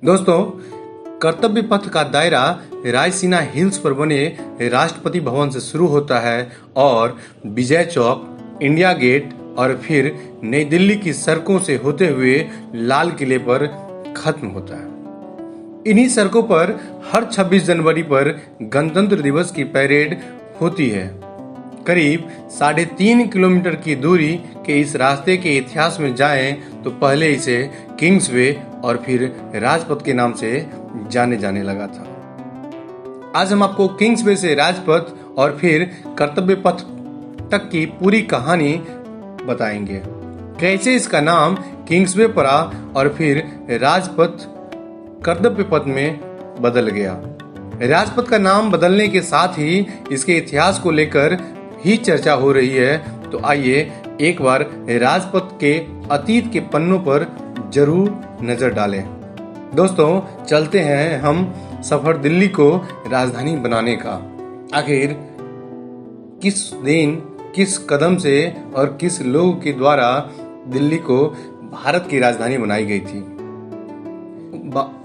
दोस्तों, कर्तव्य पथ का दायरा रायसीना हिल्स पर बने राष्ट्रपति भवन से शुरू होता है और विजय चौक, इंडिया गेट और फिर नई दिल्ली की सड़कों से होते हुए लाल किले पर खत्म होता है। इन्हीं सड़कों पर हर 26 जनवरी पर गणतंत्र दिवस की परेड होती है। करीब 3.5 किलोमीटर की दूरी के इस रास्ते के इतिहास में जाएं तो पहले इसे किंग्सवे और फिर राजपथ के नाम से जाने जाने लगा था। आज हम आपको किंग्सवे से राजपथ और फिर कर्तव्य पथ तक की पूरी कहानी बताएंगे। कैसे इसका नाम किंग्सवे पड़ा और फिर राजपथ कर्तव्य पथ में बदल गया। राजपथ का नाम बदलने के साथ ही इसके इतिहास को लेकर ही चर्चा हो रही है, तो आइए एक बार राजपथ के अतीत के पन्नों पर जरूर नजर डालें। दोस्तों, चलते हैं हम सफर दिल्ली को राजधानी बनाने का। आखिर किस दिन, किस कदम से और किस लोग के द्वारा दिल्ली को भारत की राजधानी बनाई गई थी।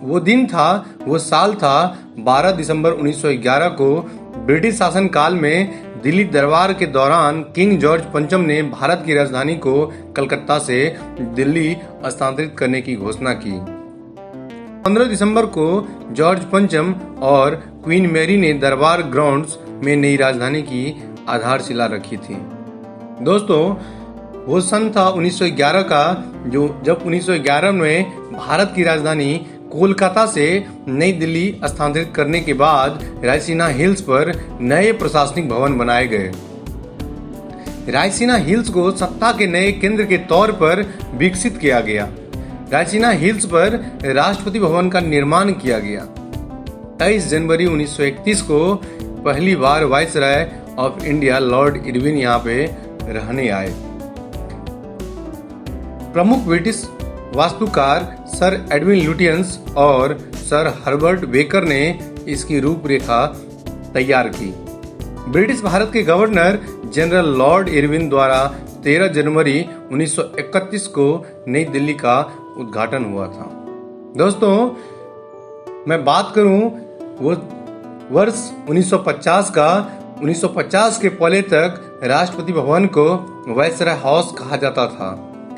वो दिन था, वो साल था 12 दिसंबर 1911 को ब्रिटिश शासन काल में दिल्ली दरबार के दौरान किंग जॉर्ज पंचम ने भारत की राजधानी को कलकत्ता से दिल्ली स्थानांतरित करने की घोषणा की। 15 दिसंबर को जॉर्ज पंचम और क्वीन मैरी ने दरबार ग्राउंड्स में नई राजधानी की आधारशिला रखी थी। दोस्तों, वो सन था 1911 का, जब 1911 में भारत की राजधानी कोलकाता से नई दिल्ली स्थानांतरित करने के बाद रायसीना हिल्स पर नए प्रशासनिक भवन बनाए गए। रायसीना हिल्स को सत्ता के नए केंद्र के तौर पर विकसित किया गया। रायसीना हिल्स पर राष्ट्रपति भवन का निर्माण किया गया। 23 जनवरी 1931 को पहली बार viceroy of India lord Irwin यहाँ पे रहने आए। प्रमुख ब्रिटिश वास्तुकार सर एडविन लुटियंस और सर हर्बर्ट बेकर ने इसकी रूपरेखा तैयार की। ब्रिटिश भारत के गवर्नर जनरल लॉर्ड इरविन द्वारा 13 जनवरी 1931 को नई दिल्ली का उद्घाटन हुआ था। दोस्तों, मैं बात करूं वो वर्ष 1950 का, 1950 के पहले तक राष्ट्रपति भवन को वाइसराय हाउस कहा जाता था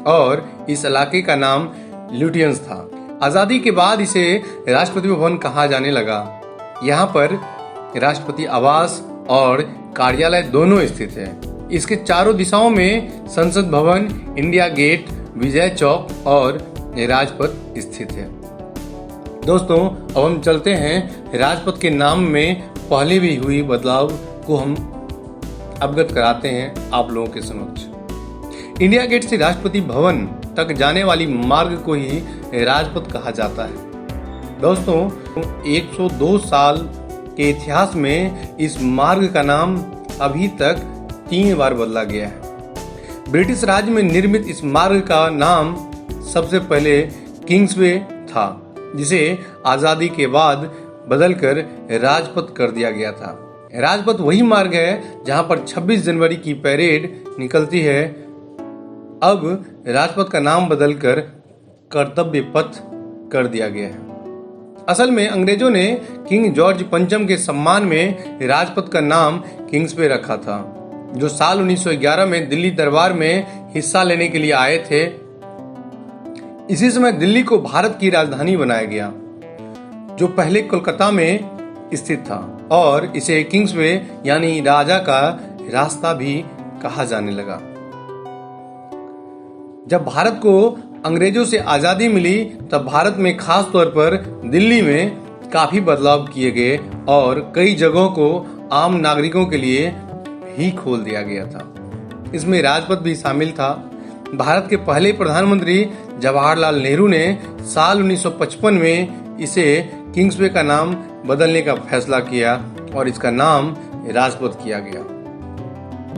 और इस इलाके का नाम लुटियंस था। आजादी के बाद इसे राष्ट्रपति भवन कहा जाने लगा। यहाँ पर राष्ट्रपति आवास और कार्यालय दोनों स्थित है। इसके चारों दिशाओं में संसद भवन, इंडिया गेट, विजय चौक और राजपथ स्थित है। दोस्तों, अब हम चलते हैं राजपथ के नाम में पहले भी हुई बदलाव को हम अवगत कराते हैं आप लोगों के समक्ष। इंडिया गेट से राष्ट्रपति भवन तक जाने वाली मार्ग को ही राजपथ कहा जाता है। दोस्तों, 102 साल के इतिहास में इस मार्ग का नाम अभी तक 3 बार बदला गया है। ब्रिटिश राज में निर्मित इस मार्ग का नाम सबसे पहले किंग्सवे था, जिसे आजादी के बाद बदलकर राजपथ कर दिया गया था। राजपथ वही मार्ग है जहां पर 26 जनवरी की परेड निकलती है। अब राजपथ का नाम बदलकर कर्तव्य पथ कर दिया गया है। असल में अंग्रेजों ने किंग जॉर्ज पंचम के सम्मान में राजपथ का नाम किंग्सवे रखा था, जो साल 1911 में दिल्ली दरबार में हिस्सा लेने के लिए आए थे। इसी समय दिल्ली को भारत की राजधानी बनाया गया, जो पहले कोलकाता में स्थित था, और इसे किंग्सवे यानी राजा का रास्ता भी कहा जाने लगा। जब भारत को अंग्रेजों से आजादी मिली, तब भारत में खास तौर पर दिल्ली में काफी बदलाव किए गए और कई जगहों को आम नागरिकों के लिए ही खोल दिया गया था। इसमें राजपथ भी शामिल था। भारत के पहले प्रधानमंत्री जवाहरलाल नेहरू ने साल 1955 में इसे किंग्सवे का नाम बदलने का फैसला किया और इसका नाम राजपथ किया गया।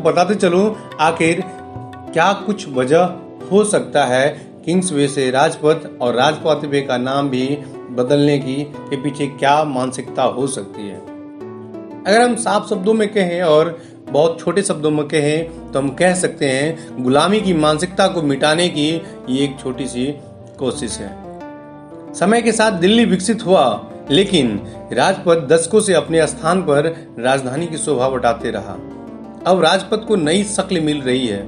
बताते चलो आखिर क्या कुछ वजह हो सकता है किंग्सवे से राजपथ और राजपथ वे का नाम भी बदलने के पीछे क्या मानसिकता हो सकती है। अगर हम साफ शब्दों में कहें और बहुत छोटे शब्दों में कहें तो हम कह सकते हैं गुलामी की मानसिकता को मिटाने की ये एक छोटी सी कोशिश है। समय के साथ दिल्ली विकसित हुआ, लेकिन राजपथ दशकों से अपने स्थान पर राजधानी की शोभा बढ़ाते रहा। अब राजपथ को नई शक्ल मिल रही है।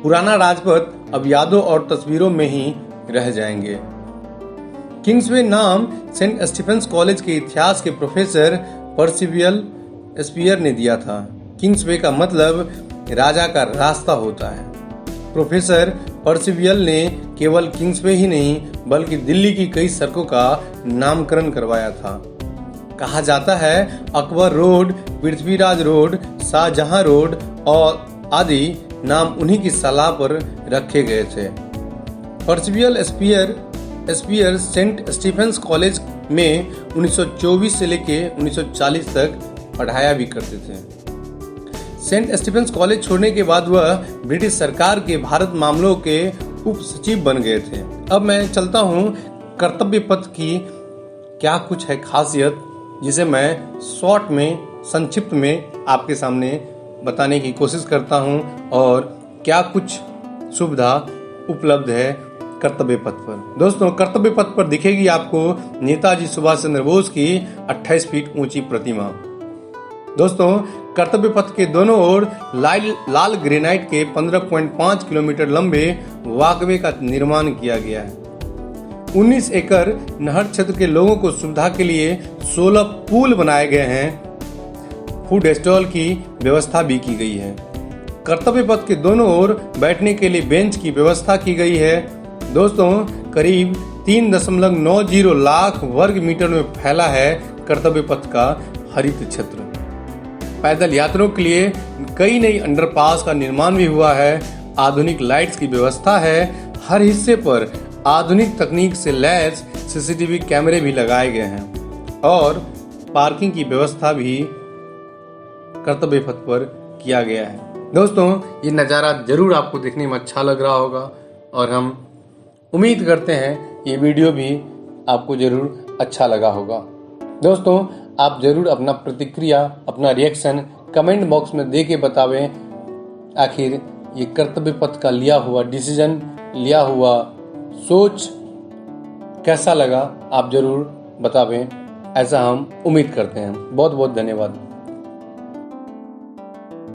पुराना राजपथ अब यादों और तस्वीरों में ही रह जाएंगे। किंग्सवे नाम सेंट स्टीफेंस कॉलेज के इतिहास के प्रोफेसर पर्सिवल स्पीयर ने दिया था। किंग्सवे का मतलब राजा का रास्ता होता है। प्रोफेसर पर्सिवल ने केवल किंग्सवे ही नहीं बल्कि दिल्ली की कई सड़कों का नामकरण करवाया था। कहा जाता है Akbar road, Prithviraj road, Shahjahan road और आदि नाम उन्हीं की सलाह पर रखे गए थे। Percival Spear St Stephen's College में 1924 से लेकर 1940 तक पढ़ाया भी करते थे। सेंट स्टीफेंस कॉलेज छोड़ने के बाद वह ब्रिटिश सरकार के भारत मामलों के उप सचिव बन गए थे। अब मैं चलता हूँ कर्तव्य पथ की क्या कुछ है खासियत, जिसे मैं शॉर्ट में संक्षिप्त में आपके सामने बताने की कोशिश करता हूँ और क्या कुछ सुविधा उपलब्ध है कर्तव्य पथ पर। दोस्तों, कर्तव्य पथ पर दिखेगी आपको नेताजी सुभाष चंद्र बोस की 28 फीट ऊंची प्रतिमा। दोस्तों, कर्तव्य पथ के दोनों ओर लाल ग्रेनाइट के 15.5 किलोमीटर लंबे वॉकवे का निर्माण किया गया है। 19 एकड़ नहर क्षेत्र के लोगों को सुविधा के लिए 16 पुल बनाए गए हैं। फूड स्टॉल की व्यवस्था भी की गई है। कर्तव्य पथ के दोनों ओर बैठने के लिए बेंच की व्यवस्था की गई है। दोस्तों, करीब 3.90 लाख वर्ग मीटर में फैला है कर्तव्य पथ का हरित क्षेत्र। पैदल यात्रियों के लिए कई नई अंडरपास का निर्माण भी हुआ है। आधुनिक लाइट्स की व्यवस्था है। हर हिस्से पर आधुनिक तकनीक से लैस सीसीटीवी कैमरे भी लगाए गए हैं और पार्किंग की व्यवस्था भी कर्तव्य पथ पर किया गया है। दोस्तों, ये नज़ारा जरूर आपको देखने में अच्छा लग रहा होगा और हम उम्मीद करते हैं ये वीडियो भी आपको जरूर अच्छा लगा होगा। दोस्तों, आप जरूर अपना प्रतिक्रिया, अपना रिएक्शन कमेंट बॉक्स में दे के बतावें आखिर ये कर्तव्य पथ का लिया हुआ डिसीजन, लिया हुआ सोच कैसा लगा। आप जरूर बतावें, ऐसा हम उम्मीद करते हैं। बहुत बहुत धन्यवाद।